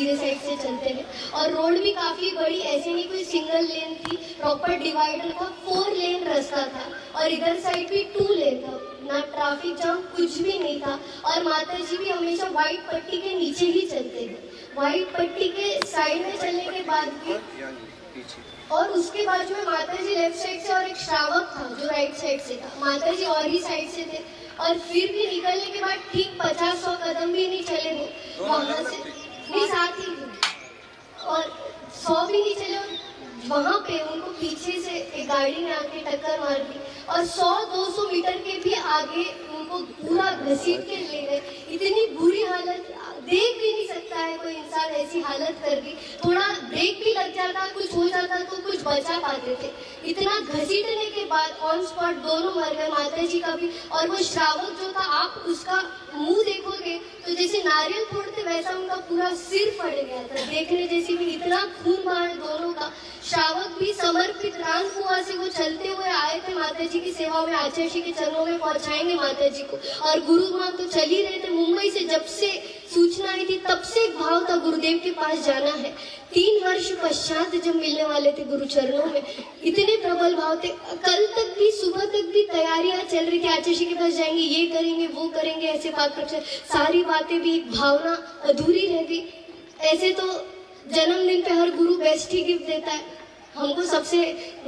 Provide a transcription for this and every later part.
सीधे साइड से चलते हैं। और रोड भी काफ़ी बड़ी, ऐसे नहीं कोई सिंगल लेन थी, प्रॉपर डिवाइडर था, 4 लेन रास्ता था और इधर साइड भी 2 लेन था, ना ट्रैफिक जाम कुछ भी नहीं था। और माता जी भी हमेशा व्हाइट पट्टी के नीचे ही चलते थे, व्हाइट पट्टी के साइड में चलने के बाद भी। और उसके बाद में माता जी लेफ्ट साइड से और एक श्रावक था जो राइट साइड से था, माता जी और ही साइड से थे। और फिर भी निकलने के बाद ठीक 50-100 कदम भी नहीं चले वो वहां से, नहीं साथ ही और 100 भी नहीं चले, वहां पे उनको पीछे से एक गाड़ी ने आके टक्कर मार दी और 100-200 मीटर के भी आगे उनको पूरा घसीट के ले गए। इतनी बुरी हालत, देख भी नहीं सकता है कोई इंसान, ऐसी हालत कर दी। थोड़ा ब्रेक भी लग जाता, कुछ हो जाता तो कुछ बचा पाते थे। इतना घसीटने के बाद ऑन स्पॉट दोनों मर गए, माता जी का भी। और वो श्रावक जो था, आप उसका मुंह देखोगे तो जैसे नारियल फोड़ते वैसा उनका पूरा सिर फट गया था, देखने जैसी भी, इतना खून बहा दोनों का। श्रावक भी समर्पित रान कुआं से वो चलते हुए आए थे माता जी की सेवा में, आचार्य जी के चरणों में पहुंचाएंगे माता जी को। और गुरु माँ तो चल ही रहे थे, मुंबई से जब से सूचना आई थी तब से एक भाव था गुरुदेव के पास जाना है। 3 वर्ष पश्चात जब मिलने वाले थे गुरु चरणों में, इतने प्रबल भाव थे। कल तक भी, सुबह तक भी तैयारियां चल रही थी, आचार्य जी के पास जाएंगे, ये करेंगे वो करेंगे, ऐसे बात कर सारी बातें भी, एक भावना अधूरी रह गई। ऐसे तो जन्मदिन पे हर गुरु बेस्ट ही गिफ्ट देता है, हमको सबसे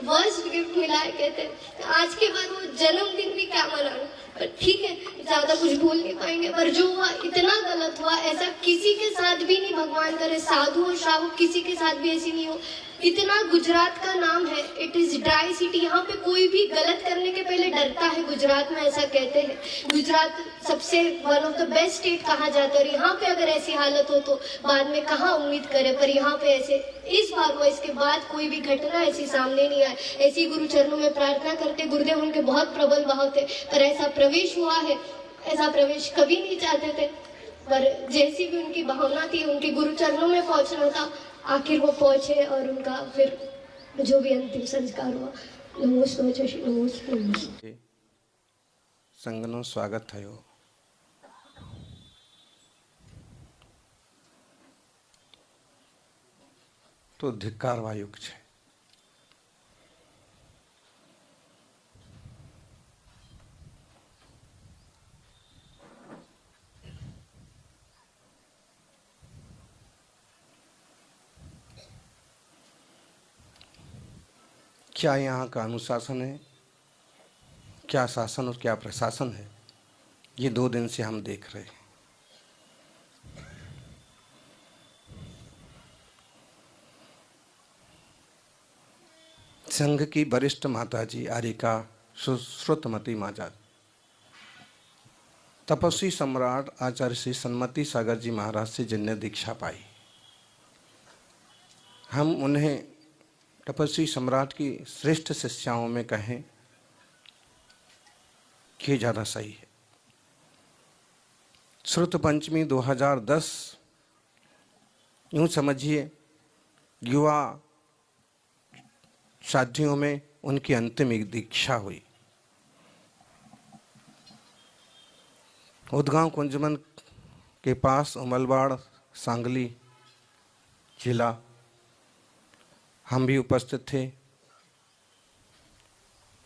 वर्स्ट गिफ्ट मिला है कहते हैं। आज के बाद वो जन्मदिन भी क्या मनाना, पर ठीक है, ज्यादा कुछ भूल नहीं पाएंगे। पर जो हुआ इतना गलत हुआ, ऐसा किसी के साथ भी नहीं, भगवान करे साधु और श्रावक किसी के साथ भी ऐसी नहीं हो। इतना गुजरात का नाम है, इट इज ड्राई सिटी, यहाँ पे कोई भी गलत करने के पहले डरता है, गुजरात में ऐसा कहते हैं। गुजरात सबसे one of the best state कहा जाता है, और यहाँ पे अगर ऐसी हालत हो तो बाद में कहाँ उम्मीद करे, पर यहाँ पे ऐसे इस बार हुआ, इसके बाद कोई भी घटना ऐसी सामने नहीं आए। ऐसी गुरु चरणों में प्रार्थना करते, गुरुदेव उनके बहुत प्रबल भाव थे, पर ऐसा प्रवेश हुआ है, ऐसा प्रवेश कभी नहीं चाहते थे, पर जैसी भी उनकी भावना थी, उनके गुरु चरणों में पहुंचना था, आखिर वो पहुंचे और उनका फिर जो भी अंतिम संस्कार हुआ। नमोस्तुते नमोस्तुते। संगनो स्वागत थयो। तो धिक्कारवा युग है। क्या यहाँ का अनुशासन है, क्या शासन और क्या प्रशासन है, ये 2 दिन से हम देख रहे हैं। संघ की वरिष्ठ माताजी आर्यिका सुश्रुतमती माता, तपस्वी सम्राट आचार्य श्री सन्मति सागर जी महाराज से जिनने दीक्षा पाई, हम उन्हें तपस्वी सम्राट की श्रेष्ठ शिष्याओं में कहें कि ज़्यादा सही है। श्रुत पंचमी 2010, यूँ समझिए युवा शादियों में उनकी अंतिम एक दीक्षा हुई। उदगांव कुंजमन के पास उमलवाड़ सांगली जिला, हम भी उपस्थित थे।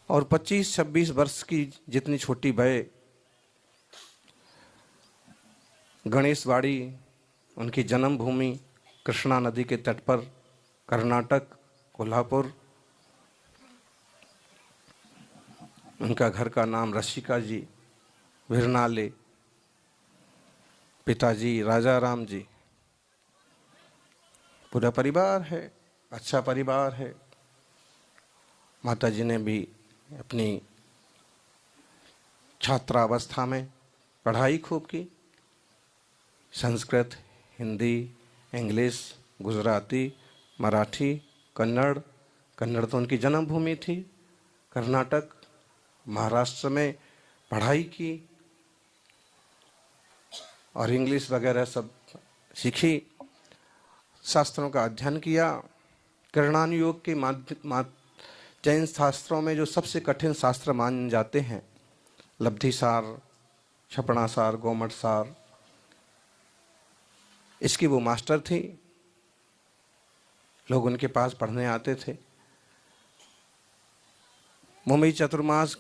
और 25-26 वर्ष की जितनी छोटी वय, गणेशवाड़ी उनकी जन्मभूमि, कृष्णा नदी के तट पर, कर्नाटक, कोल्हापुर। उनका घर का नाम रसिका जी, विरनाले, पिताजी राजा राम जी, पूरा परिवार है, अच्छा परिवार है। माताजी ने भी अपनी छात्रावस्था में पढ़ाई खूब की, संस्कृत, हिंदी, इंग्लिश, गुजराती, मराठी, कन्नड़। कन्नड़ तो उनकी जन्मभूमि थी। कर्नाटक, महाराष्ट्र में पढ़ाई की और इंग्लिश वगैरह सब सीखी, शास्त्रों का अध्ययन किया। किरणान योग के जैन शास्त्रों में जो सबसे कठिन शास्त्र माने जाते हैं, लब्धिसार, क्षपणासार, गोमटसार, इसकी वो मास्टर थी, लोग उनके पास पढ़ने आते थे। मुंबई चतुर्मास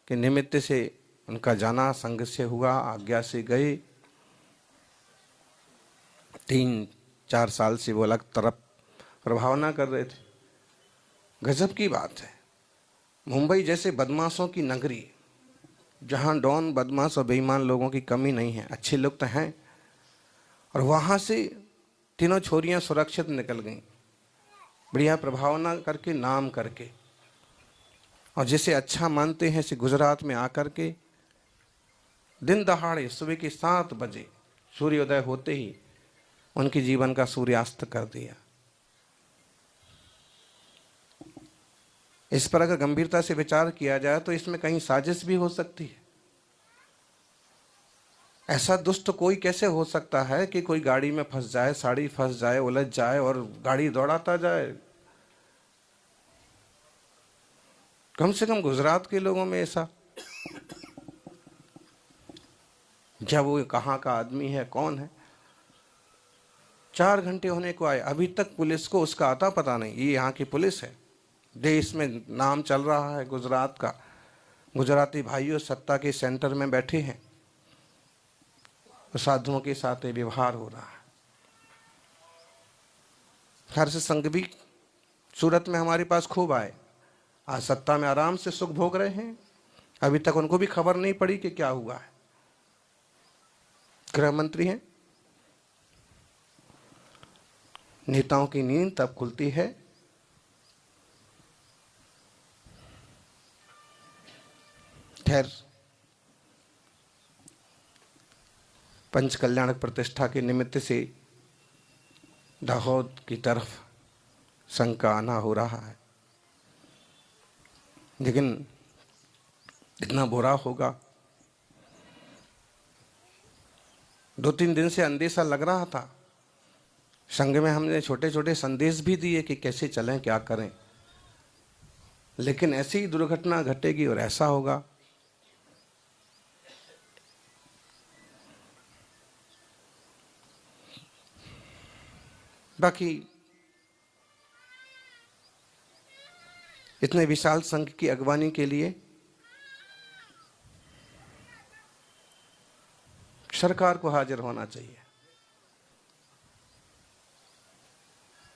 के निमित्त से उनका जाना संघ से हुआ, आज्ञा से गए। 3-4 साल से वो अलग तरफ प्रभावना कर रहे थे। गजब की बात है, मुंबई जैसे बदमाशों की नगरी, जहाँ डॉन, बदमाश और बेईमान लोगों की कमी नहीं है, अच्छे लोग तो हैं, और वहाँ से तीनों छोरियाँ सुरक्षित निकल गईं, बढ़िया प्रभावना करके, नाम करके। और जिसे अच्छा मानते हैं से गुजरात में आकर के दिन दहाड़े सुबह के 7 बजे सूर्योदय होते ही उनके जीवन का सूर्यास्त कर दिया। इस पर अगर गंभीरता से विचार किया जाए तो इसमें कहीं साजिश भी हो सकती है। ऐसा दुष्ट कोई कैसे हो सकता है कि कोई गाड़ी में फंस जाए, साड़ी फंस जाए, उलझ जाए और गाड़ी दौड़ाता जाए। कम से कम गुजरात के लोगों में ऐसा, क्या वो कहाँ का आदमी है, कौन है। 4 घंटे होने को आए, अभी तक पुलिस को उसका आता पता नहीं। ये यहाँ की पुलिस है, देश में नाम चल रहा है गुजरात का। गुजराती भाइयों सत्ता के सेंटर में बैठे हैं, साधुओं के साथ ये व्यवहार हो रहा है। हर से संघ भी सूरत में हमारे पास खूब आए, आज सत्ता में आराम से सुख भोग रहे हैं। अभी तक उनको भी खबर नहीं पड़ी कि क्या हुआ है। गृह मंत्री हैं, नेताओं की नींद तब खुलती है खैर, पंच कल्याण प्रतिष्ठा के निमित्त से दाहोद की तरफ संघ का आना हो रहा है, लेकिन इतना बुरा होगा। 2-3 दिन से अंदेशा लग रहा था। संघ में हमने छोटे छोटे संदेश भी दिए कि कैसे चलें, क्या करें, लेकिन ऐसी ही दुर्घटना घटेगी और ऐसा होगा। बाकी इतने विशाल संघ की अगवानी के लिए सरकार को हाजिर होना चाहिए।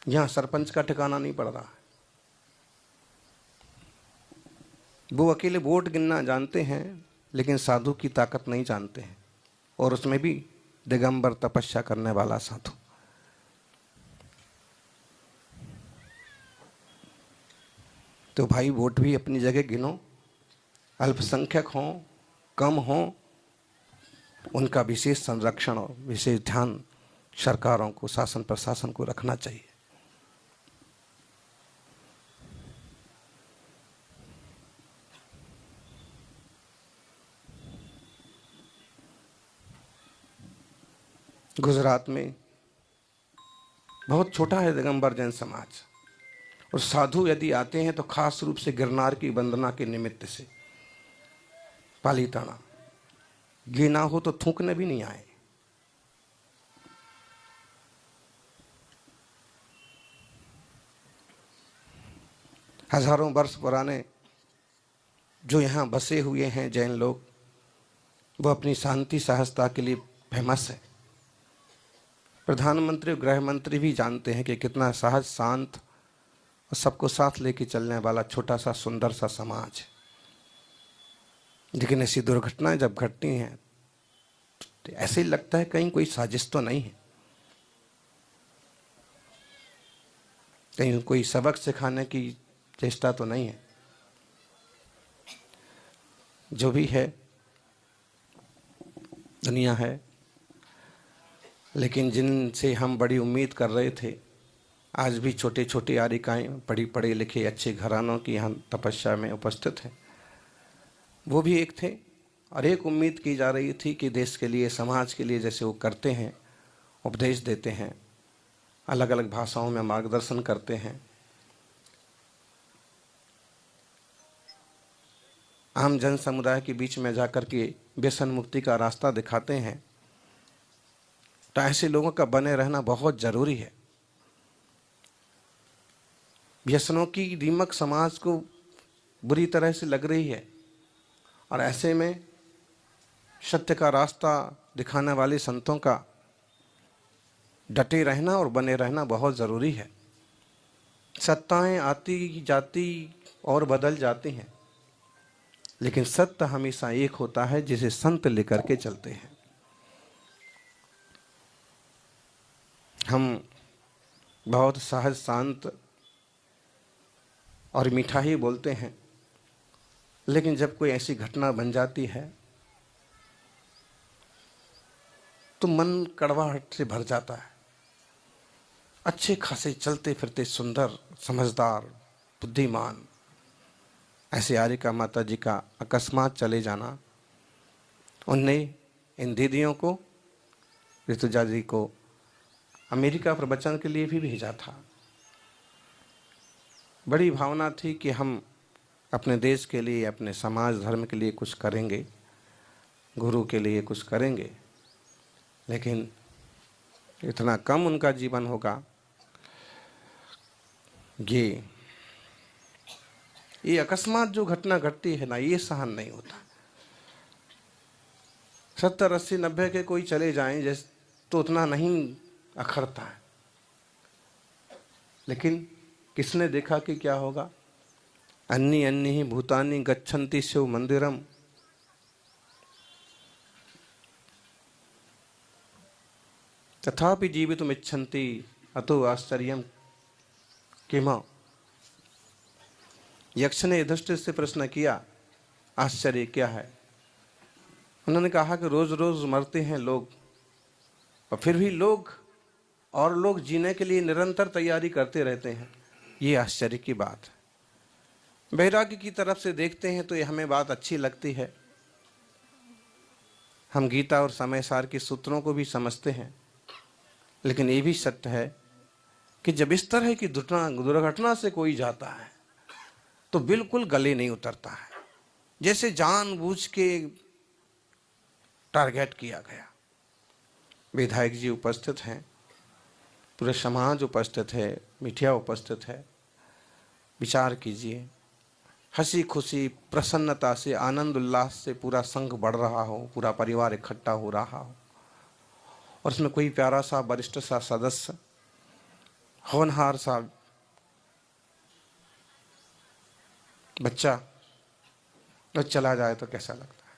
यहां सरपंच का ठिकाना नहीं पड़ रहा है। वो अकेले वोट गिनना जानते हैं, लेकिन साधु की ताकत नहीं जानते हैं, और उसमें भी दिगंबर तपस्या करने वाला साधु। तो भाई वोट भी अपनी जगह गिनो, अल्पसंख्यक हों, कम हों, उनका विशेष संरक्षण और विशेष ध्यान सरकारों को, शासन प्रशासन को रखना चाहिए। गुजरात में बहुत छोटा है दिगंबर जैन समाज, और साधु यदि आते हैं तो खास रूप से गिरनार की वंदना के निमित्त से। पालीताना ये ना हो तो थूकने भी नहीं आए। हजारों वर्ष पुराने जो यहाँ बसे हुए हैं जैन लोग, वो अपनी शांति सहजता के लिए फेमस है। प्रधानमंत्री और गृह मंत्री भी जानते हैं कि कितना सहज, शांत और सबको साथ लेके चलने वाला छोटा सा सुंदर सा समाज है। लेकिन ऐसी दुर्घटनाएं जब घटती हैं तो ऐसे ही लगता है कहीं कोई साजिश तो नहीं है, कहीं कोई सबक सिखाने की चेष्टा तो नहीं है। जो भी है दुनिया है, लेकिन जिनसे हम बड़ी उम्मीद कर रहे थे, आज भी छोटे छोटे आरिकाएँ, पढ़े लिखे अच्छे घरानों की यहाँ तपस्या में उपस्थित हैं। वो भी एक थे, और एक उम्मीद की जा रही थी कि देश के लिए, समाज के लिए जैसे वो करते हैं, उपदेश देते हैं, अलग अलग भाषाओं में मार्गदर्शन करते हैं, आम जन समुदाय के बीच में जाकर के व्यसन मुक्ति का रास्ता दिखाते हैं, तो ऐसे लोगों का बने रहना बहुत जरूरी है। व्यसनों की दीमक समाज को बुरी तरह से लग रही है और ऐसे में सत्य का रास्ता दिखाने वाले संतों का डटे रहना और बने रहना बहुत ज़रूरी है। सत्ताएं आती जाती और बदल जाती हैं, लेकिन सत्य हमेशा एक होता है जिसे संत लेकर के चलते हैं। हम बहुत सहज शांत और मीठा ही बोलते हैं, लेकिन जब कोई ऐसी घटना बन जाती है तो मन कड़वाहट से भर जाता है। अच्छे खासे चलते फिरते सुंदर समझदार बुद्धिमान ऐसे आर्यका माता जी का अकस्मात चले जाना, उनने इन दीदियों को, ऋतुजा जी को अमेरिका प्रवचन के लिए भी भेजा था। बड़ी भावना थी कि हम अपने देश के लिए, अपने समाज धर्म के लिए कुछ करेंगे, गुरु के लिए कुछ करेंगे, लेकिन इतना कम उनका जीवन होगा। ये अकस्मात जो घटना घटती है ना, ये सहन नहीं होता। 70, 80, 90 के कोई चले जाएं जैसे तो उतना नहीं अखरता है, लेकिन किसने देखा कि क्या होगा। अन्नी अन्नी ही भूतानी गच्छन्ति शिव मंदिरम, तथापि जीवितुम इच्छन्ति अतो आश्चर्यम किम। यक्ष ने युधिष्ठिर से प्रश्न किया, आश्चर्य क्या है? उन्होंने कहा कि रोज रोज मरते हैं लोग और फिर भी लोग जीने के लिए निरंतर तैयारी करते रहते हैं। ये आश्चर्य की बात है। वैराग्य की तरफ से देखते हैं तो ये हमें बात अच्छी लगती है। हम गीता और समय सार के सूत्रों को भी समझते हैं, लेकिन ये भी सत्य है कि जब इस तरह की दुर्घटना से कोई जाता है तो बिल्कुल गले नहीं उतरता है, जैसे जानबूझ के टारगेट किया गया। विधायक जी उपस्थित हैं, पूरे समाज उपस्थित है, मिठिया उपस्थित है। विचार कीजिए, हंसी खुशी प्रसन्नता से आनंद उल्लास से पूरा संघ बढ़ रहा हो, पूरा परिवार इकट्ठा हो रहा हो, और उसमें कोई प्यारा सा वरिष्ठ सा सदस्य, होनहार सा बच्चा तो चला जाए तो कैसा लगता है।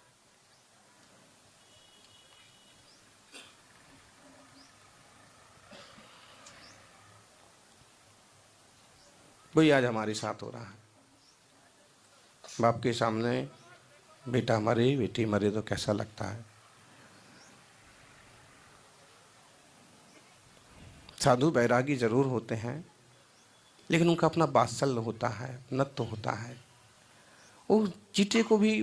वही आज हमारे साथ हो रहा है। बाप के सामने बेटा मरे, बेटी मरे तो कैसा लगता है। साधु बैरागी जरूर होते हैं, लेकिन उनका अपना वात्सल्य होता है, अपनत्व होता है। वो चीटे को भी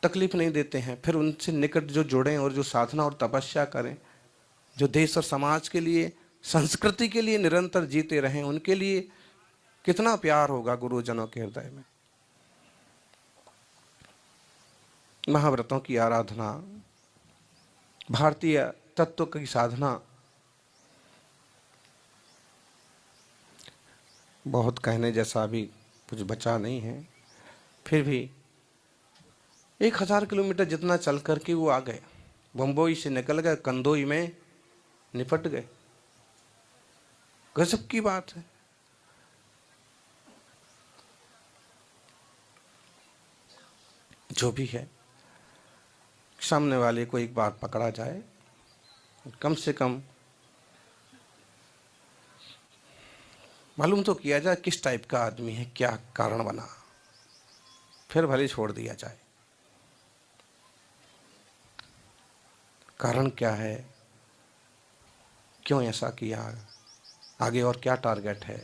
तकलीफ नहीं देते हैं। फिर उनसे निकट जो जुड़ें और जो साधना और तपस्या करें, जो देश और समाज के लिए, संस्कृति के लिए निरंतर जीते रहें, उनके लिए कितना प्यार होगा गुरुजनों के हृदय में। महाव्रतों की आराधना, भारतीय तत्व की साधना, बहुत कहने जैसा अभी कुछ बचा नहीं है। फिर भी 1000 किलोमीटर जितना चल करके वो आ गए, बम्बई से निकल गए, कंदोई में निपट गए। गजब की बात है। जो भी है, सामने वाले को एक बार पकड़ा जाए, कम से कम मालूम तो किया जाए किस टाइप का आदमी है, क्या कारण बना, फिर भले छोड़ दिया जाए। कारण क्या है, क्यों ऐसा किया, आगे और क्या टारगेट है।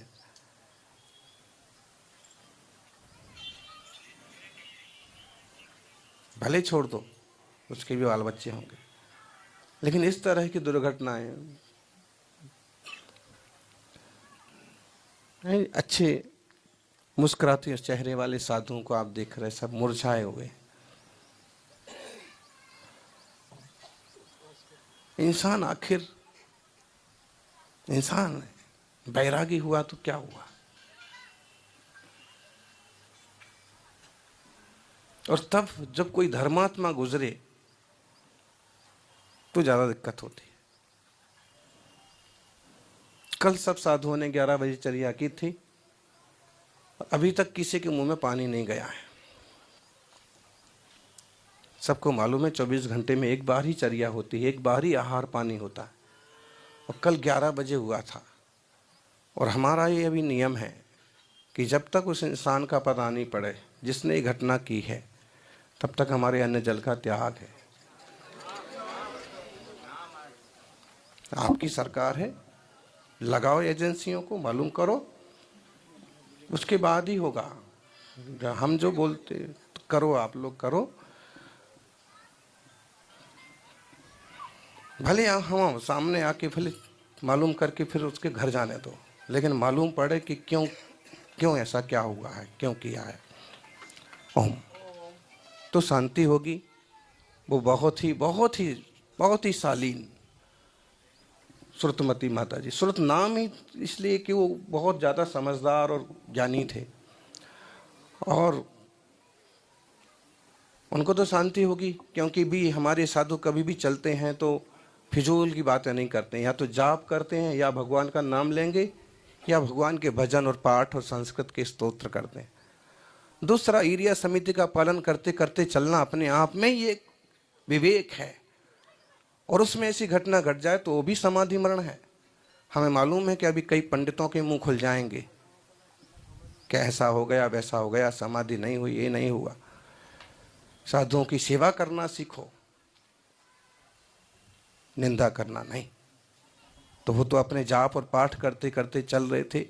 भले छोड़ दो, उसके भी बाल बच्चे होंगे, लेकिन इस तरह की दुर्घटनाएं, अच्छे मुस्कुराते चेहरे वाले साधुओं को आप देख रहे, सब मुरझाए हुए। इंसान आखिर इंसान है, बैरागी हुआ तो क्या हुआ। और तब जब कोई धर्मात्मा गुजरे तो ज्यादा दिक्कत होती है। कल सब साधुओं ने 11 बजे चर्या की थी, अभी तक किसी के मुंह में पानी नहीं गया है। सबको मालूम है 24 घंटे में एक बार ही चर्या होती है, एक बार ही आहार पानी होता है। और कल 11 बजे हुआ था। और हमारा ये अभी नियम है कि जब तक उस इंसान का पता नहीं पड़े जिसने ये घटना की है, तब तक हमारे अन्न जल का त्याग है। आपकी सरकार है, लगाओ एजेंसियों को, मालूम करो, उसके बाद ही होगा। हम जो बोलते तो करो, आप लोग करो, भले हम सामने आके भले मालूम करके फिर उसके घर जाने दो, लेकिन मालूम पड़े कि क्यों ऐसा क्या हुआ है, क्यों किया है। ओम तो शांति होगी। वो बहुत ही शालीन श्रुतमती माता जी। श्रुत नाम ही इसलिए कि वो बहुत ज़्यादा समझदार और ज्ञानी थे, और उनको तो शांति होगी क्योंकि भी हमारे साधु कभी भी चलते हैं तो फिजूल की बातें नहीं करते हैं। या तो जाप करते हैं, या भगवान का नाम लेंगे, या भगवान के भजन और पाठ और संस्कृत के स्तोत्र करते हैं। दूसरा, ईरिया समिति का पालन करते करते चलना अपने आप में ही एक विवेक है। और उसमें ऐसी घटना घट जाए तो वो भी समाधि मरण है। हमें मालूम है कि अभी कई पंडितों के मुंह खुल जाएंगे कि ऐसा हो गया, वैसा हो गया, समाधि नहीं हुई, ये नहीं हुआ। साधुओं की सेवा करना सीखो, निंदा करना नहीं। तो वो तो अपने जाप और पाठ करते करते चल रहे थे,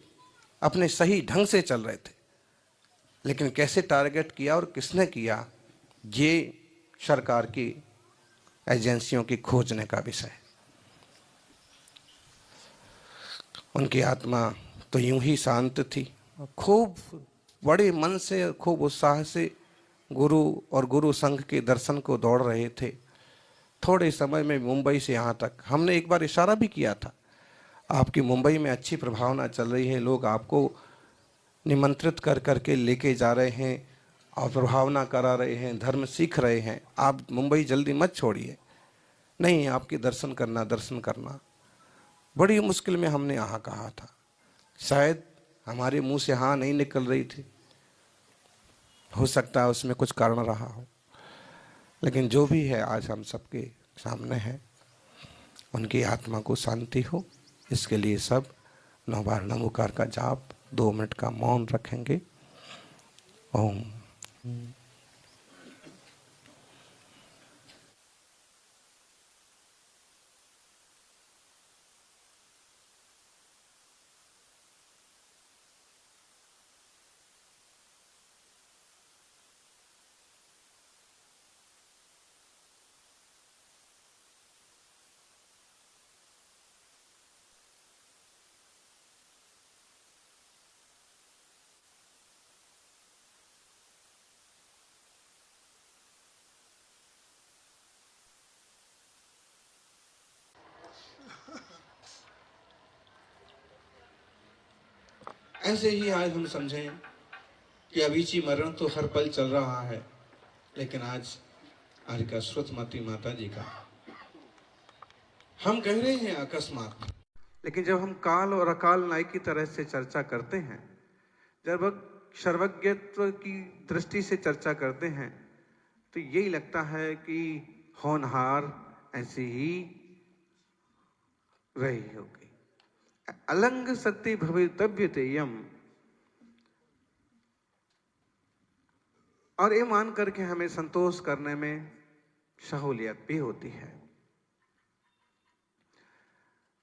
अपने सही ढंग से चल रहे थे, लेकिन कैसे टारगेट किया और किसने किया, ये सरकार की एजेंसियों की खोजने का विषय है। उनकी आत्मा तो यूं ही शांत थी, खूब बड़े मन से, खूब उत्साह से गुरु और गुरु संघ के दर्शन को दौड़ रहे थे। थोड़े समय में मुंबई से यहाँ तक हमने एक बार इशारा भी किया था, आपकी मुंबई में अच्छी प्रभावना चल रही है, लोग आपको निमंत्रित कर करके लेके जा रहे हैं और प्रभावना करा रहे हैं, धर्म सीख रहे हैं, आप मुंबई जल्दी मत छोड़िए। नहीं, आपके दर्शन करना। बड़ी मुश्किल में हमने यहाँ कहा था, शायद हमारे मुंह से हाँ नहीं निकल रही थी, हो सकता है उसमें कुछ कारण रहा हो, लेकिन जो भी है आज हम सबके सामने है। उनकी आत्मा को शांति हो, इसके लिए सब 9 बार नमोकार का जाप, 2 मिनट का मौन रखेंगे। ओम। ऐसे ही आज हम समझें कि अभिची मरण तो हर पल चल रहा है, लेकिन आज का श्रुतमती माता जी का हम कह रहे हैं अकस्मात, लेकिन जब हम काल और अकाल नाय की तरह से चर्चा करते हैं, जब सर्वज्ञत्व की दृष्टि से चर्चा करते हैं, तो यही लगता है कि होनहार ऐसी ही रही होगी। अलंग सत्य भवितव्यते यम, और ये मान करके हमें संतोष करने में सहूलियत भी होती है।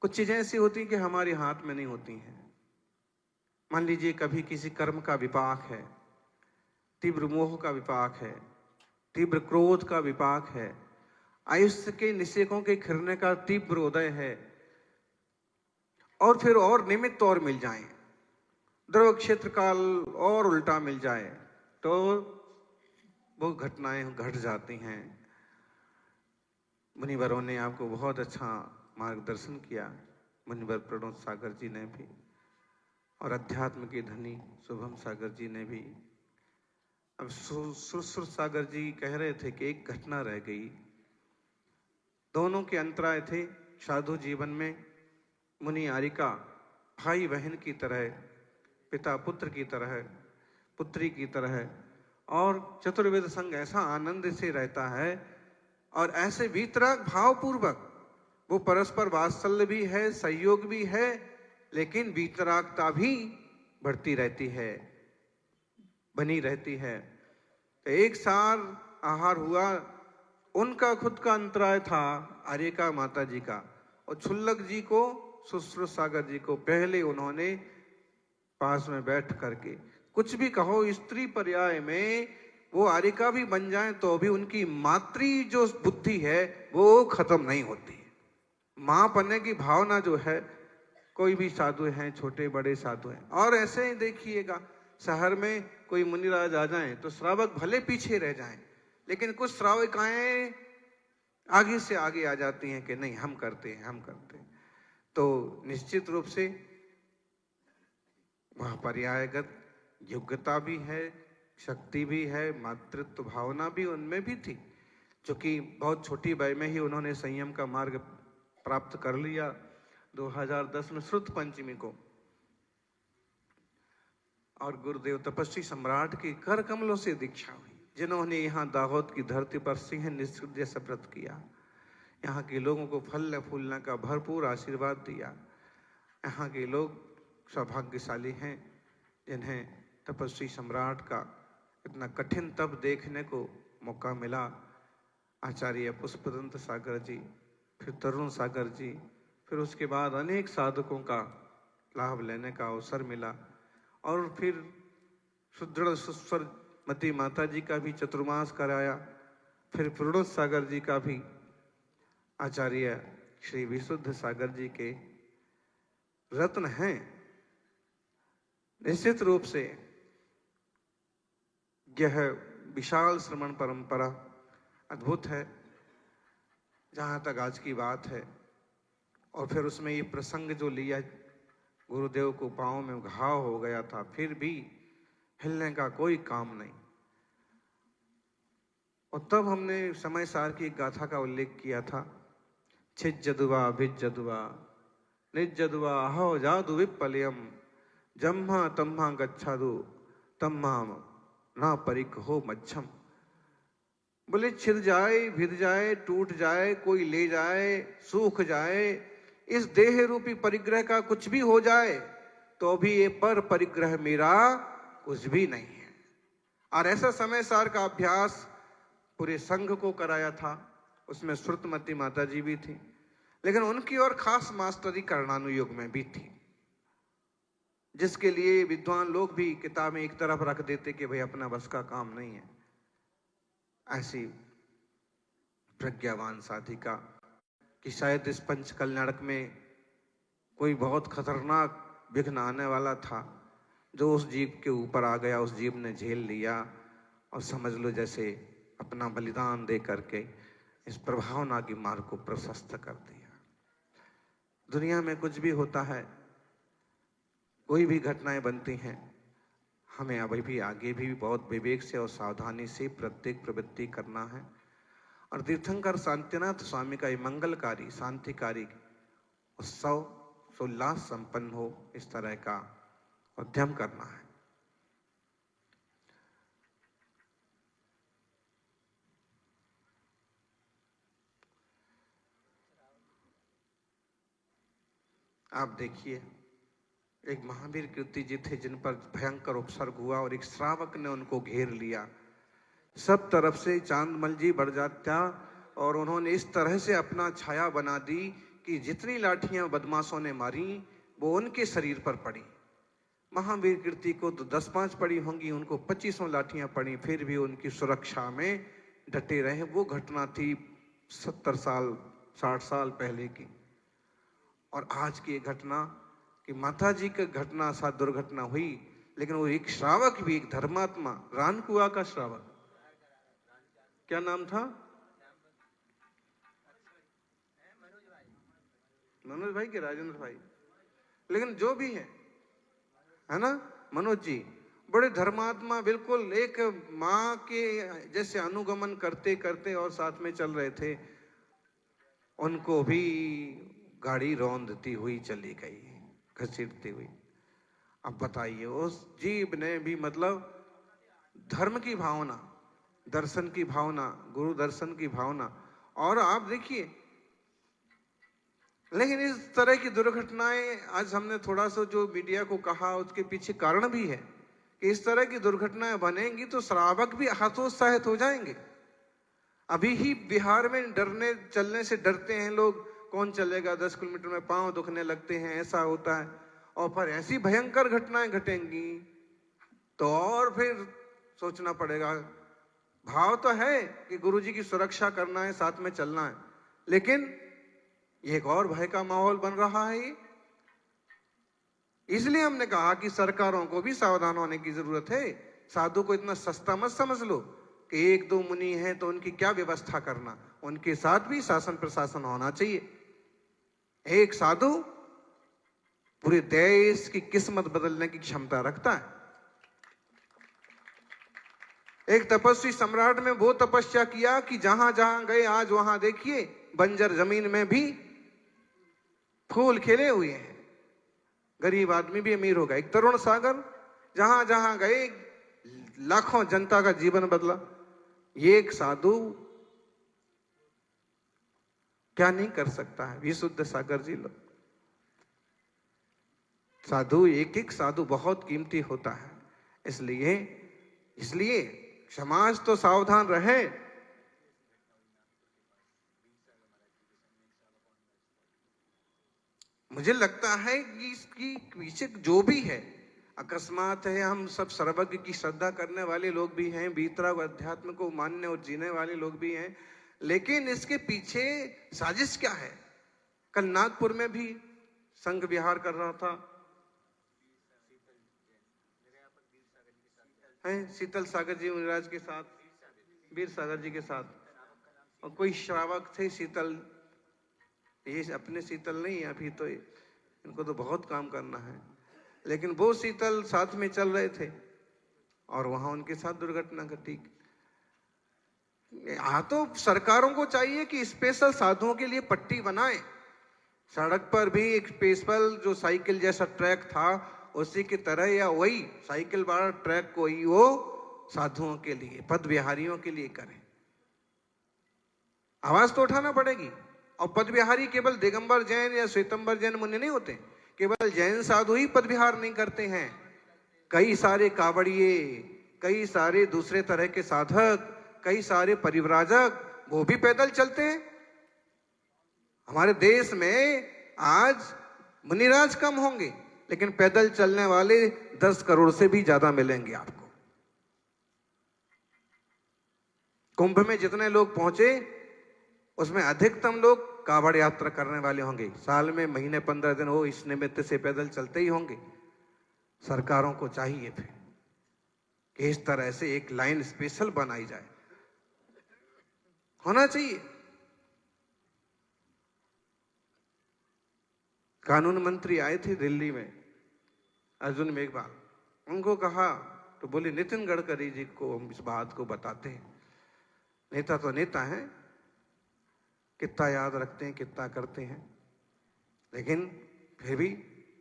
कुछ चीजें ऐसी होती हैं कि हमारे हाथ में नहीं होती हैं। मान लीजिए कभी किसी कर्म का विपाक है, तीव्र मोह का विपाक है, तीव्र क्रोध का विपाक है, आयुष्य के निषेकों के खिरने का तीव्र उदय है, और फिर और निमित्त और मिल जाएं, ध्रुव क्षेत्र काल और उल्टा मिल जाए, तो वो घटनाएं घट जाती हैं। मुनिवरों ने आपको बहुत अच्छा मार्गदर्शन किया, मुनिवर प्रणोद सागर जी ने भी, और अध्यात्म के धनी शुभम सागर जी ने भी। अब सुर सागर जी कह रहे थे कि एक घटना रह गई। दोनों के अंतराय थे साधु जीवन में। मुनि आरिका भाई बहन की तरह, पिता पुत्र की तरह, पुत्री की तरह, और चतुर्वेद संग ऐसा आनंद से रहता है और ऐसे वीतराग भावपूर्वक वो परस्पर वात्सल्य भी है, सहयोग भी है, लेकिन वीतरागता भी बढ़ती रहती है, बनी रहती है। तो एक सार आहार हुआ, उनका खुद का अंतराय था आर्यका माता जी का, और छुल्लक जी को, सुश्रुत सागर जी को पहले उन्होंने पास में बैठ करके, कुछ भी कहो स्त्री पर्याय में वो आर्यका भी बन जाए तो भी उनकी मातृ जो बुद्धि है वो खत्म नहीं होती है। मां बनने की भावना जो है, कोई भी साधु हैं, छोटे बड़े साधु हैं। और ऐसे ही देखिएगा, शहर में कोई मुनिराज आ जाएं तो श्रावक भले पीछे रह जाएं, लेकिन कुछ श्राविकाएं आगे से आगे आ जाती हैं कि नहीं हम करते हैं, हम करते हैं। तो निश्चित रूप से वह पर्यायगत योग्यता भी है, शक्ति भी है, मातृत्व भावना भी उनमें भी थी, जो कि बहुत छोटी वय में ही उन्होंने संयम का मार्ग प्राप्त कर लिया 2010 में श्रुत पंचमी को। और गुरुदेव तपस्वी सम्राट की कर कमलों से दीक्षा हुई, जिन्होंने यहाँ दाहोद की धरती पर सिंह निश्चित जैसा व्रत किया, यहाँ के लोगों को फल फूलने का भरपूर आशीर्वाद दिया। यहाँ के लोग सौभाग्यशाली हैं जिन्हें तपस्वी सम्राट का इतना कठिन तप देखने को मौका मिला। आचार्य पुष्पदंत सागर जी, फिर तरुण सागर जी, फिर उसके बाद अनेक साधकों का लाभ लेने का अवसर मिला। और फिर सुदृढ़ सुस्वरमती माता जी का भी चतुर्मास कराया, फिर प्रणोद सागर जी का भी, आचार्य श्री विशुद्ध सागर जी के रत्न हैं। निश्चित रूप से यह विशाल श्रमण परंपरा अद्भुत है, जहाँ तक आज की बात है। और फिर उसमें ये प्रसंग जो लिया, गुरुदेव को पांव में घाव हो गया था, फिर भी हिलने का कोई काम नहीं। और तब हमने समय सार की गाथा का उल्लेख किया था, छिज्जदुवा भिज्जदुवा निज्जदुवा अहो जादु विप्पलयम जम्मा तम्मा गच्छादु तम्मा ना परिक हो मच्छम। बोले छिद जाए, भिद जाए, टूट जाए, कोई ले जाए, सूख जाए, इस देह रूपी परिग्रह का कुछ भी हो जाए तो भी ये पर परिग्रह मेरा कुछ भी नहीं है। और ऐसा समय सार का अभ्यास पूरे संघ को कराया था, उसमें श्रुतमती माता जी भी थी, लेकिन उनकी और खास मास्टरी कर्णानुयोग में भी थी, जिसके लिए विद्वान लोग भी किताबें एक तरफ रख देते कि भाई अपना बस का काम नहीं है। ऐसी प्रज्ञावान साधिका कि शायद इस पंच कल्याणक में कोई बहुत खतरनाक विघ्न आने वाला था, जो उस जीव के ऊपर आ गया, उस जीव ने झेल लिया, और समझ लो जैसे अपना बलिदान दे करके इस प्रभावना की मार्ग को प्रशस्त कर दिया। दुनिया में कुछ भी होता है, कोई भी घटनाएं बनती हैं, हमें अभी भी आगे भी बहुत विवेक से और सावधानी से प्रत्येक प्रवृत्ति करना है। और तीर्थंकर शांतिनाथ स्वामी का ये मंगलकारी शांतिकारी उत्सव सोल्लास संपन्न हो, इस तरह का उद्यम करना है। आप देखिए, एक महावीर कीर्ति जी थे जिन पर भयंकर उपसर्ग हुआ और एक श्रावक ने उनको घेर लिया, सब तरफ से चांदमल जी बरजात्या, और उन्होंने इस तरह से अपना छाया बना दी कि जितनी लाठियां बदमाशों ने मारी वो उनके शरीर पर पड़ी। महावीर कीर्ति को तो 10-5 पड़ी होंगी, उनको 25 लाठियां पड़ी, फिर भी उनकी सुरक्षा में डटे रहे। वो घटना थी 70 साल 60 साल पहले की। और आज की घटना कि माता जी की घटना सा दुर्घटना हुई, लेकिन वो एक श्रावक भी, एक धर्मात्मा, रानकुआ का श्रावक, क्या नाम था, मनोज भाई के राजेंद्र भाई, लेकिन जो भी है ना, मनोज जी बड़े धर्मात्मा, बिल्कुल एक माँ के जैसे अनुगमन करते करते और साथ में चल रहे थे। उनको भी गाड़ी रौंदती हुई चली गई, घसीटती हुई। अब बताइए, उस जीव ने भी मतलब धर्म की भावना, दर्शन की भावना, गुरु दर्शन की भावना। और आप देखिए, लेकिन इस तरह की दुर्घटनाएं, आज हमने थोड़ा सा जो मीडिया को कहा, उसके पीछे कारण भी है कि इस तरह की दुर्घटनाएं बनेंगी तो श्रावक भी हतोत्साहित हो जाएंगे। अभी ही बिहार में डरने चलने से डरते हैं लोग, कौन चलेगा 10 किलोमीटर में, पांव दुखने लगते हैं, ऐसा होता है। और फिर ऐसी भयंकर घटनाएं घटेंगी तो और फिर सोचना पड़ेगा। भाव तो है कि गुरुजी की सुरक्षा करना है, साथ में चलना है, लेकिन एक और भय का माहौल बन रहा है। इसलिए हमने कहा कि सरकारों को भी सावधान होने की जरूरत है। साधु को इतना सस्ता मत समझ लो कि एक दो मुनि हैं तो उनकी क्या व्यवस्था करना, उनके साथ भी शासन प्रशासन होना चाहिए। एक साधु पूरे देश की किस्मत बदलने की क्षमता रखता है। एक तपस्वी सम्राट में वो तपस्या किया कि जहां जहां गए, आज वहां देखिए बंजर जमीन में भी फूल खिले हुए हैं, गरीब आदमी भी अमीर होगा। एक तरुण सागर, जहां जहां गए लाखों जनता का जीवन बदला। ये एक साधु क्या नहीं कर सकता है? विशुद्ध सागर जी लो। साधु, एक एक साधु बहुत कीमती होता है। इसलिए समाज तो सावधान रहे। मुझे लगता है कि इसकी पीछे जो भी है अकस्मात है। हम सब सर्वज्ञ की श्रद्धा करने वाले लोग भी हैं, वीतराग अध्यात्म को मानने और जीने वाले लोग भी हैं, लेकिन इसके पीछे साजिश क्या है? कल नागपुर में भी संघ विहार कर रहा था, शीतल सागर जी मुनिराज के साथ, वीर सागर जी के साथ, और कोई श्रावक थे शीतल, ये अपने शीतल नहीं, अभी तो इनको तो बहुत काम करना है, लेकिन वो शीतल साथ में चल रहे थे और वहां उनके साथ दुर्घटना घटी। तो सरकारों को चाहिए कि स्पेशल साधुओं के लिए पट्टी बनाए। सड़क पर भी एक स्पेशल जो साइकिल जैसा ट्रैक था उसी की तरह, या वही साइकिल वाला ट्रैक कोई वो साधुओं के लिए, पद विहारियों के लिए करें। आवाज तो उठाना पड़ेगी। और पद विहारी केवल दिगंबर जैन या श्वेतंबर जैन मुनि नहीं होते, केवल जैन साधु ही पद विहार नहीं करते हैं। कई सारे कावड़िए, कई सारे दूसरे तरह के साधक, कई सारे परिव्राजक, वो भी पैदल चलते हैं। हमारे देश में आज मुनिराज कम होंगे, लेकिन पैदल चलने वाले 10 करोड़ से भी ज्यादा मिलेंगे आपको। कुंभ में जितने लोग पहुंचे उसमें अधिकतम लोग कावड़ यात्रा करने वाले होंगे। साल में महीने 15 दिन वो इस निमित्त से पैदल चलते ही होंगे। सरकारों को चाहिए फिर कि इस तरह से एक लाइन स्पेशल बनाई जाए, होना चाहिए। कानून मंत्री आए थे दिल्ली में, अर्जुन मेघवाल, उनको कहा तो बोले नितिन गडकरी जी को हम इस बात को बताते हैं। नेता तो नेता हैं, कितना याद रखते हैं, कितना करते हैं, लेकिन फिर भी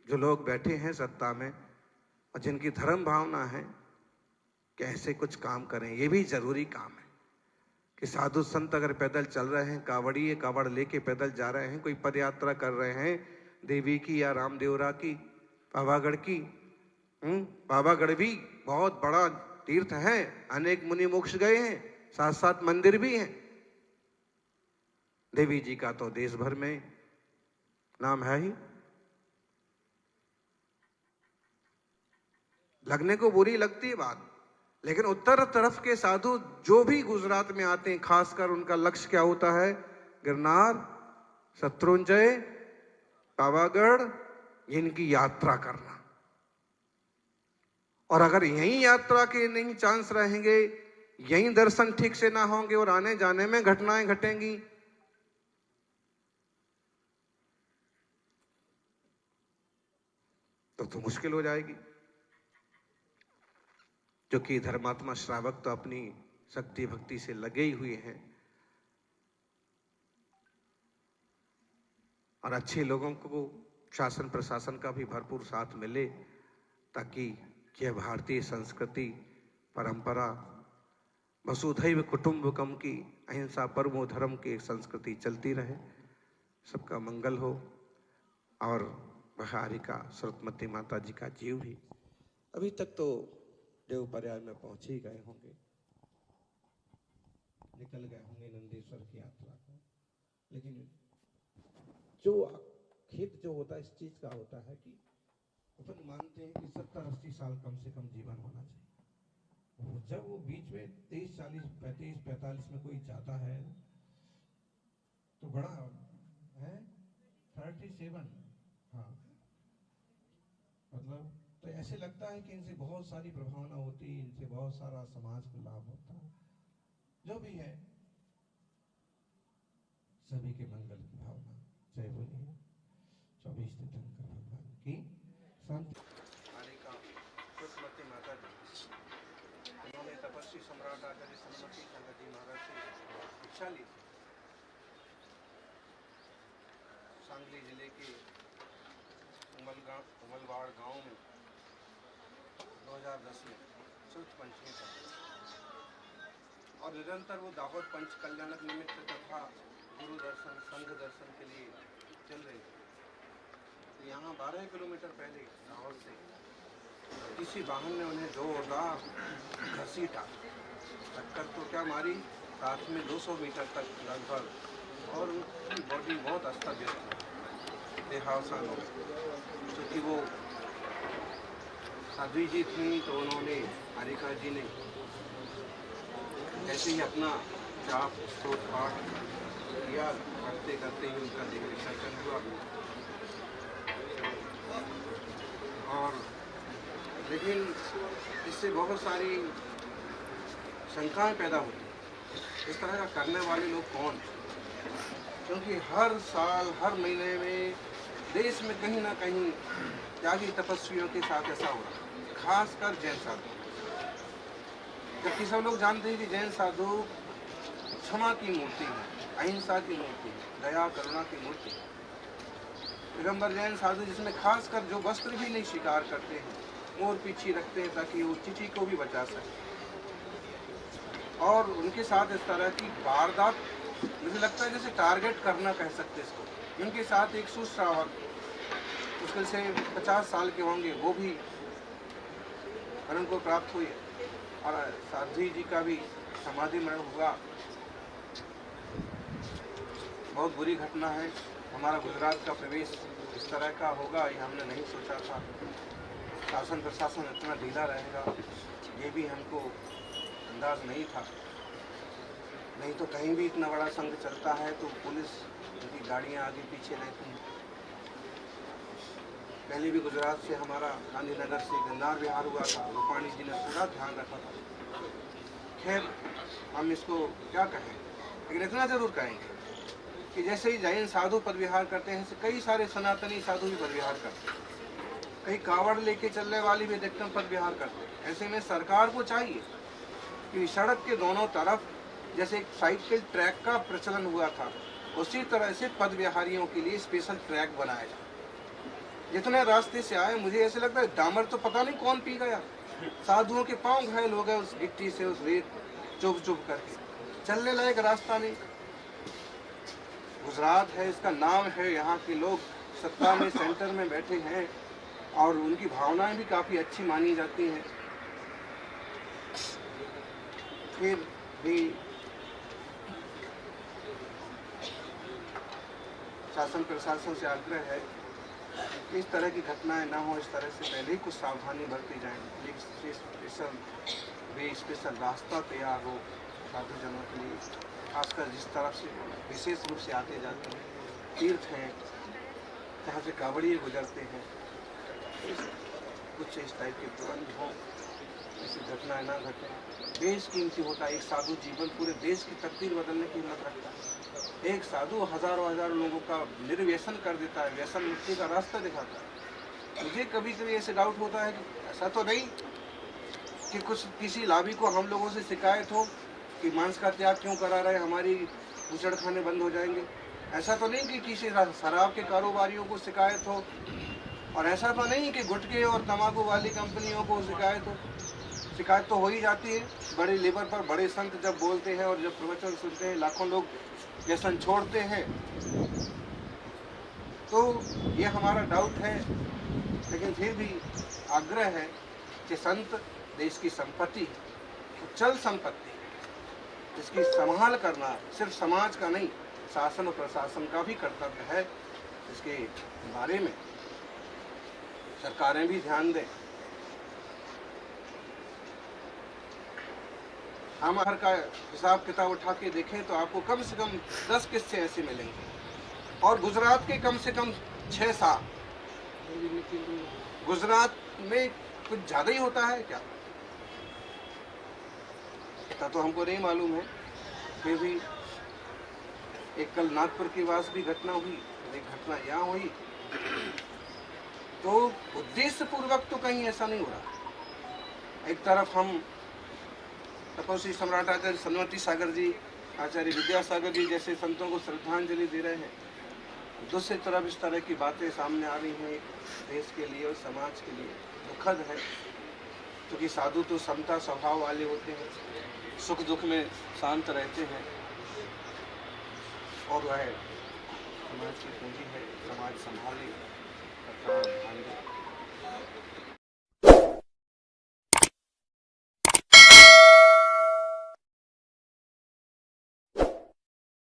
जो लोग बैठे हैं सत्ता में और जिनकी धर्म भावना है कि ऐसे कुछ काम करें, ये भी जरूरी काम है। कि साधु संत अगर पैदल चल रहे हैं, कावड़िए कावड़ लेके पैदल जा रहे हैं, कोई पद यात्रा कर रहे हैं देवी की या रामदेवरा की, पावागढ़ की, पावागढ़ भी बहुत बड़ा तीर्थ है, अनेक मुनि मोक्ष गए हैं, साथ साथ मंदिर भी हैं। देवी जी का तो देश भर में नाम है ही। लगने को बुरी लगती है बात, लेकिन उत्तर तरफ के साधु जो भी गुजरात में आते हैं, खासकर उनका लक्ष्य क्या होता है? गिरनार, शत्रुंजय, पावागढ़, इनकी यात्रा करना। और अगर यही यात्रा के नहीं चांस रहेंगे, यही दर्शन ठीक से ना होंगे और आने जाने में घटनाएं घटेंगी, तो मुश्किल हो जाएगी, क्योंकि धर्मात्मा श्रावक तो अपनी शक्ति भक्ति से लगे ही हुए हैं और अच्छे लोगों को शासन प्रशासन का भी भरपूर साथ मिले ताकि यह भारतीय संस्कृति परंपरा वसुधैव कुटुंबकम की अहिंसा परमो धर्म की संस्कृति चलती रहे, सबका मंगल हो और बहारिका सरस्वती माता जी का जीव भी। अभी तक तो देवप्रयाग में पहुंच ही गए होंगे, निकल गए होंगे नंदेश्वर की यात्रा को, लेकिन जो खेत जो होता है इस चीज का होता है कि अपन मानते हैं कि 70-80 साल कम से कम जीवन होना चाहिए। जब वो बीच में 23, 40, 35, 45 में कोई जाता है तो बड़ा है 37, हाँ, मतलब तो ऐसे लगता है कि इनसे बहुत सारी प्रभावना होती, इनसे बहुत सारा समाज को लाभ होता। जो भी है सभी के मंगल की भावना। जय बोलिए 24 तीर्थंकर भगवान की शांति। सरस्वती माता जी उन्होंने तपस्वी सम्राट आचार्य सन्मति संग जी महाराज से इच्छा ली थी। सांगली जिले के उमलवाड़ गांव में 2010 में सूर्य पंचमी था और निरंतर वो दाहोद पंच कल्याणक निमित्त तथा गुरु दर्शन संघ दर्शन के लिए चल रहे थे। तो यहाँ 12 किलोमीटर पहले दाहोद से किसी वाहन ने उन्हें जोरदार घसीटा, टक्कर तो क्या मारी, साथ में 200 मीटर तक लगभग, और उनकी बॉडी बहुत अस्त व्यस्त हो, देहावसान हो। क्योंकि वो साध्वी जी थी तो उन्होंने हारिका जी ने ऐसे ही अपना जाप स्तोत्र पाठ किया, करते करते ही उनका देह विसर्जन हुआ। और लेकिन इससे बहुत सारी शंकाएं पैदा होती, इस तरह का करने वाले लोग कौन? क्योंकि हर साल हर महीने में देश में कहीं ना कहीं त्यागी तपस्वियों के साथ ऐसा हो रहा है, खासकर जैन साधु। जबकि सब लोग जानते हैं कि जैन साधु क्षमा की मूर्ति है, अहिंसा की मूर्ति है, दया करुणा की मूर्ति है। पैगंबर जैन साधु जिसमें खासकर जो वस्त्र भी नहीं स्वीकार करते हैं, मोर पीछे रखते हैं ताकि वो चिची को भी बचा सके। और उनके साथ इस तरह की वारदात, मुझे लगता है जैसे टारगेट करना कह सकते इसको। उनके साथ एक सुश्रावक मुश्किल से 50 साल के होंगे, वो भी मरण को प्राप्त हुए और साध्वी जी का भी समाधि मरण हुआ। बहुत बुरी घटना है। हमारा गुजरात का प्रवेश इस तरह का होगा ये हमने नहीं सोचा था। शासन प्रशासन इतना ढीला रहेगा ये भी हमको अंदाज नहीं था। नहीं तो कहीं भी इतना बड़ा संघ चलता है तो पुलिस उनकी गाड़ियां आगे पीछे रहती हैं। पहले भी गुजरात से हमारा गांधीनगर से गंदार विहार हुआ था, रूपाणी जी ने पूरा ध्यान रखा था। खैर हम इसको क्या कहें, लेकिन इतना जरूर कहेंगे कि जैसे ही जैन साधु पद विहार करते हैं कई सारे सनातनी साधु भी पद विहार करते हैं, कई कावड़ लेके चलने वाली भी अधिकतम पद विहार करते हैं। ऐसे में सरकार को चाहिए कि सड़क के दोनों तरफ जैसे एक साइकिल ट्रैक का प्रचलन हुआ था उसी तरह से पद विहारियों के लिए स्पेशल ट्रैक बनाया जाए। जितने रास्ते से आए मुझे ऐसे लगता है डामर तो पता नहीं कौन पी गया, साधुओं के पांव घायल हो गए उस गिट्टी से, उस रेत चुभ चुभ करके। चलने लायक रास्ता नहीं। गुजरात है, इसका नाम है, यहाँ के लोग सत्ता में सेंटर में बैठे हैं और उनकी भावनाएं भी काफ़ी अच्छी मानी जाती हैं। फिर भी शासन प्रशासन से आग्रह है कि इस तरह की घटनाएं ना हो, इस तरह से पहले ही कुछ सावधानी बरती जाए। स्पेशल रास्ता तैयार हो साधुजनों के लिए, खासकर जिस तरफ से विशेष रूप से आते जाते हैं, तीर्थ हैं जहाँ से कावड़िए गुजरते हैं, कुछ इस टाइप के प्रबंध हों, ऐसी घटनाएं ना घटें। देश कीमती होता है, एक साधु जीवन पूरे देश की तकदीर बदलने की हिम्मत रखता है। एक साधु हजारों लोगों का निर्व्यसन कर देता है, व्यसन मुक्ति का रास्ता दिखाता है। मुझे कभी कभी ऐसे डाउट होता है कि ऐसा तो नहीं कि कुछ किसी लाभी को हम लोगों से शिकायत हो कि मांस का त्याग क्यों करा रहे, हमारी बूचड़खाने बंद हो जाएंगे। ऐसा तो नहीं कि किसी शराब के कारोबारियों को शिकायत हो, और ऐसा तो नहीं कि गुटखे और तंबाकू वाली कंपनियों को शिकायत हो। शिकायत तो हो ही जाती है। बड़े लेवल पर बड़े संत जब बोलते हैं और जब प्रवचन सुनते हैं, लाखों लोग व्यसन छोड़ते हैं, तो ये हमारा डाउट है। लेकिन फिर भी आग्रह है कि संत देश की संपत्ति, चल संपत्ति, इसकी संभाल करना सिर्फ समाज का नहीं, शासन और प्रशासन का भी कर्तव्य है। इसके बारे में सरकारें भी ध्यान दें। हम हर का हिसाब किताब उठा के देखें तो आपको कम से कम 10 किस्से ऐसे मिलेंगे, और गुजरात के कम से कम 6-7। गुजरात में कुछ ज़्यादा ही होता है क्या, इतना तो हमको नहीं मालूम है। फिर भी एक कल नागपुर के पास भी घटना हुई, एक घटना यहाँ हुई, तो उद्देश्य पूर्वक तो कहीं ऐसा नहीं हो रहा। एक तरफ हम तपस्वी सम्राट आचार्य सन्मति सागर जी, आचार्य विद्यासागर जी जैसे संतों को श्रद्धांजलि दे रहे हैं, दूसरी तरफ इस तरह की बातें सामने आ रही हैं देश के लिए और समाज के लिए। दुखद है, क्योंकि साधु तो समता स्वभाव वाले होते हैं, सुख दुख में शांत रहते हैं, और वह समाज की पूंजी है, समाज संभाले, ध्यान दे।